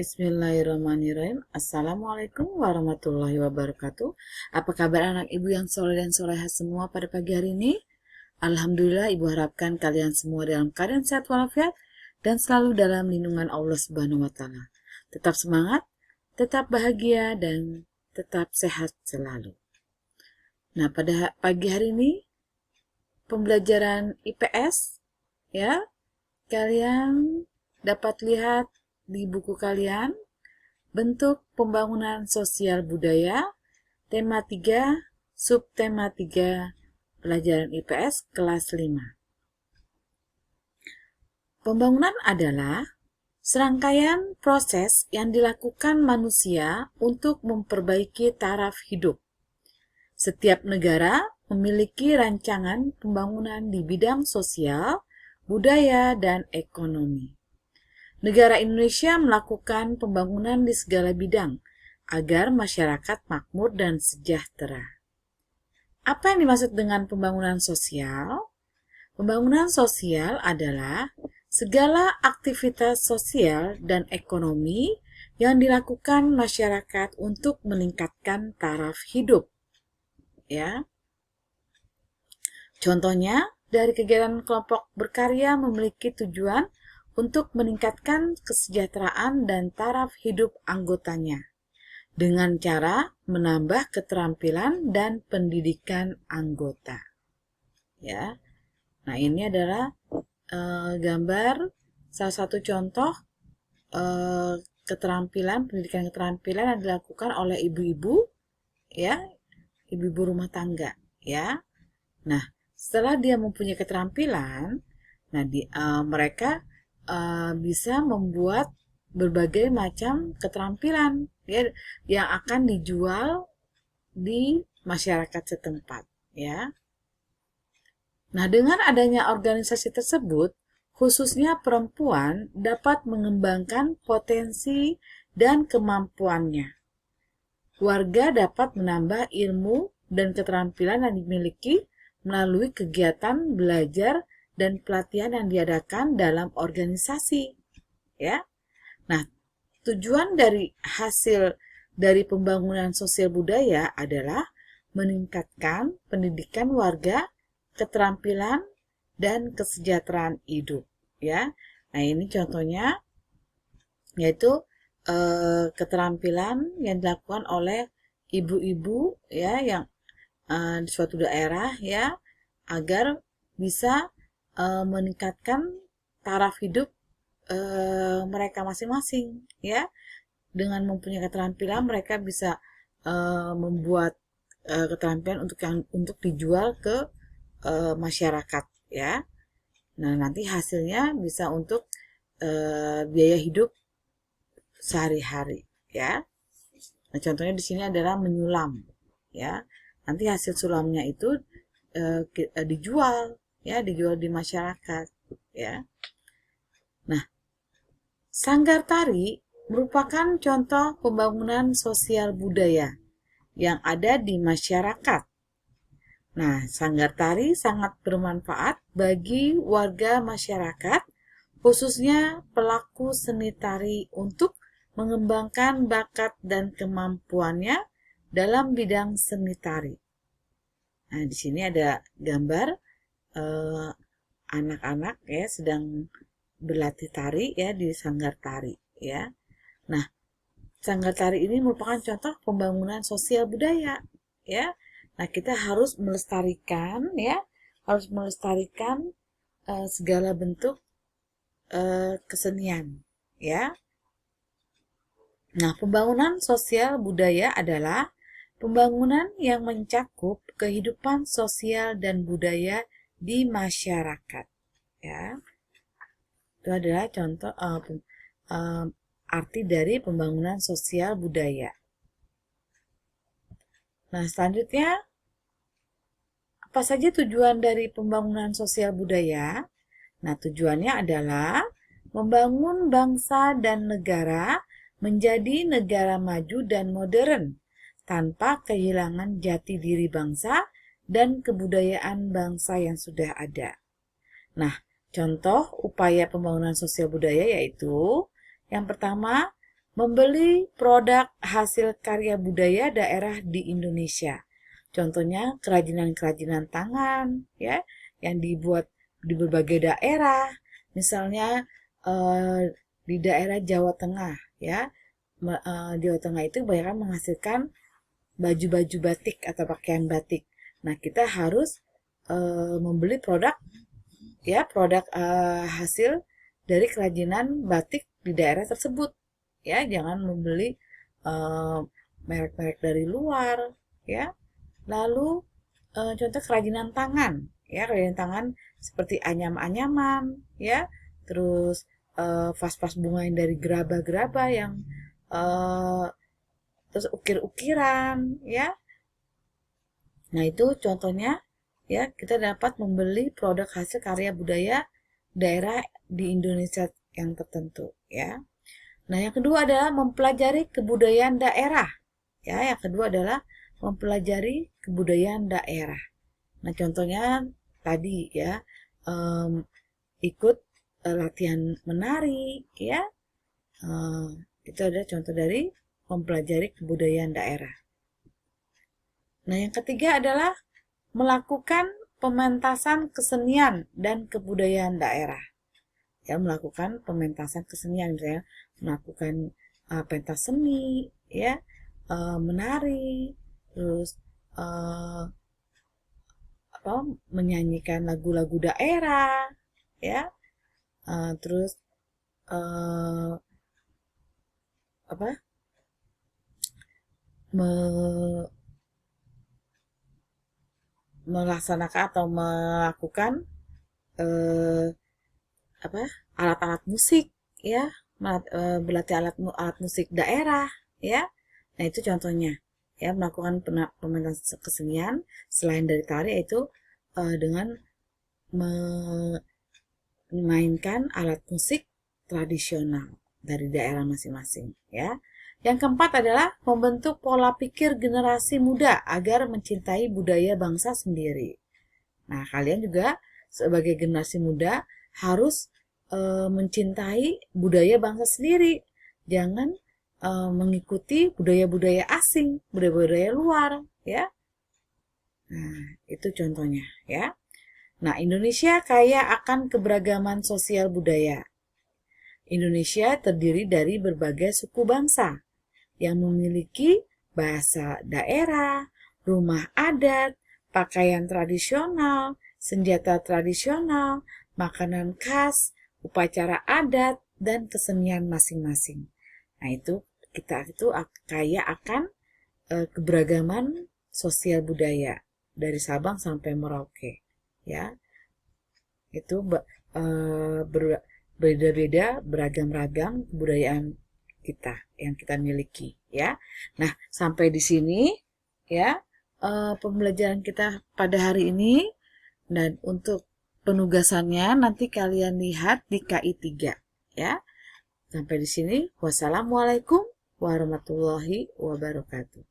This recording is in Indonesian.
Bismillahirrahmanirrahim. Assalamualaikum warahmatullahi wabarakatuh. Apa kabar anak ibu yang soleh dan soleha semua pada pagi hari ini? Alhamdulillah, ibu harapkan kalian semua dalam keadaan sehat walafiat dan selalu dalam lindungan Allah Subhanahu wa Ta'ala. Tetap semangat, tetap bahagia, dan tetap sehat selalu. Nah, pada pagi hari ini pembelajaran IPS, ya, kalian dapat lihat di buku kalian bentuk pembangunan sosial budaya, tema 3, subtema 3, pelajaran IPS kelas 5. Pembangunan adalah serangkaian proses yang dilakukan manusia untuk memperbaiki taraf hidup. Setiap negara memiliki rancangan pembangunan di bidang sosial, budaya, dan ekonomi. Negara Indonesia melakukan pembangunan di segala bidang agar masyarakat makmur dan sejahtera. Apa yang dimaksud dengan pembangunan sosial? Pembangunan sosial adalah segala aktivitas sosial dan ekonomi yang dilakukan masyarakat untuk meningkatkan taraf hidup. Ya. Contohnya, dari kegiatan kelompok berkarya memiliki tujuan untuk meningkatkan kesejahteraan dan taraf hidup anggotanya dengan cara menambah keterampilan dan pendidikan anggota. Ya. Nah, ini adalah gambar salah satu contoh pendidikan keterampilan yang dilakukan oleh ibu-ibu, ya, ibu-ibu rumah tangga, ya. Nah, setelah dia mempunyai keterampilan, nah mereka bisa membuat berbagai macam keterampilan, ya, yang akan dijual di masyarakat setempat, ya. Nah, dengan adanya organisasi tersebut, khususnya perempuan dapat mengembangkan potensi dan kemampuannya. Warga dapat menambah ilmu dan keterampilan yang dimiliki melalui kegiatan belajar dan pelatihan yang diadakan dalam organisasi. Ya. Nah, tujuan dari hasil dari pembangunan sosial budaya adalah meningkatkan pendidikan warga, keterampilan, dan kesejahteraan hidup. Ya. Nah, ini contohnya yaitu keterampilan yang dilakukan oleh ibu-ibu, ya, yang di suatu daerah, ya, agar bisa meningkatkan taraf hidup mereka masing-masing, ya. Dengan mempunyai keterampilan mereka bisa membuat keterampilan untuk dijual ke masyarakat, ya. Nah, nanti hasilnya bisa untuk biaya hidup sehari-hari, ya. Nah, contohnya di sini adalah menyulam, ya. Nanti hasil sulamnya itu dijual, ya, dijual di masyarakat, ya. Nah, sanggar tari merupakan contoh pembangunan sosial budaya yang ada di masyarakat. Nah, sanggar tari sangat bermanfaat bagi warga masyarakat, khususnya pelaku seni tari untuk mengembangkan bakat dan kemampuannya dalam bidang seni tari. Nah, di sini ada gambar anak-anak, ya, sedang berlatih tari, ya, di sanggar tari, ya. Nah, sanggar tari ini merupakan contoh pembangunan sosial budaya, ya. Nah, kita harus melestarikan, ya, segala bentuk kesenian, ya. Nah, pembangunan sosial budaya adalah pembangunan yang mencakup kehidupan sosial dan budaya di masyarakat, ya. Itu adalah contoh arti dari pembangunan sosial budaya. Nah, selanjutnya, apa saja tujuan dari pembangunan sosial budaya? Nah, tujuannya adalah membangun bangsa dan negara menjadi negara maju dan modern tanpa kehilangan jati diri bangsa dan kebudayaan bangsa yang sudah ada. Nah, contoh upaya pembangunan sosial budaya yaitu yang pertama, membeli produk hasil karya budaya daerah di Indonesia. Contohnya kerajinan-kerajinan tangan ya yang dibuat di berbagai daerah. Misalnya di daerah Jawa Tengah ya. Jawa Tengah itu banyak menghasilkan baju-baju batik atau pakaian batik. Nah, kita harus membeli produk ya, produk hasil dari kerajinan batik di daerah tersebut. Ya, jangan membeli merek-merek dari luar ya. Lalu contoh kerajinan tangan ya, kerajinan tangan seperti anyam-anyaman ya, terus vas-vas bunga yang dari gerabah-gerabah yang terus ukir-ukiran ya. Nah, itu contohnya ya, kita dapat membeli produk hasil karya budaya daerah di Indonesia yang tertentu ya. Nah, yang kedua adalah mempelajari kebudayaan daerah. Ya, yang kedua adalah mempelajari kebudayaan daerah. Nah, contohnya tadi ya, ikut latihan menari ya. Itu adalah contoh dari mempelajari kebudayaan daerah. Nah, yang ketiga adalah melakukan pementasan kesenian dan kebudayaan daerah. Ya, melakukan pementasan kesenian, misalnya melakukan pentas seni, ya, menari, terus menyanyikan lagu-lagu daerah, ya, terus melaksanakan atau melakukan alat-alat musik ya, berlatih alat musik daerah ya. Nah, itu contohnya ya, melakukan pementasan kesenian selain dari tari, yaitu dengan memainkan alat musik tradisional dari daerah masing-masing ya. Yang keempat adalah membentuk pola pikir generasi muda agar mencintai budaya bangsa sendiri. Nah, kalian juga sebagai generasi muda harus mencintai budaya bangsa sendiri. Jangan mengikuti budaya-budaya asing, budaya-budaya luar, ya. Nah, itu contohnya, ya. Nah, Indonesia kaya akan keberagaman sosial budaya. Indonesia terdiri dari berbagai suku bangsa yang memiliki bahasa daerah, rumah adat, pakaian tradisional, senjata tradisional, makanan khas, upacara adat, dan kesenian masing-masing. Nah, itu kita itu kaya akan keberagaman sosial budaya dari Sabang sampai Merauke, ya. Itu berbeda-beda, beragam-ragam kebudayaan kita yang kita miliki, ya. Nah, sampai di sini ya pembelajaran kita pada hari ini, dan untuk penugasannya nanti kalian lihat di KI 3 ya. Sampai di sini, wassalamualaikum warahmatullahi wabarakatuh.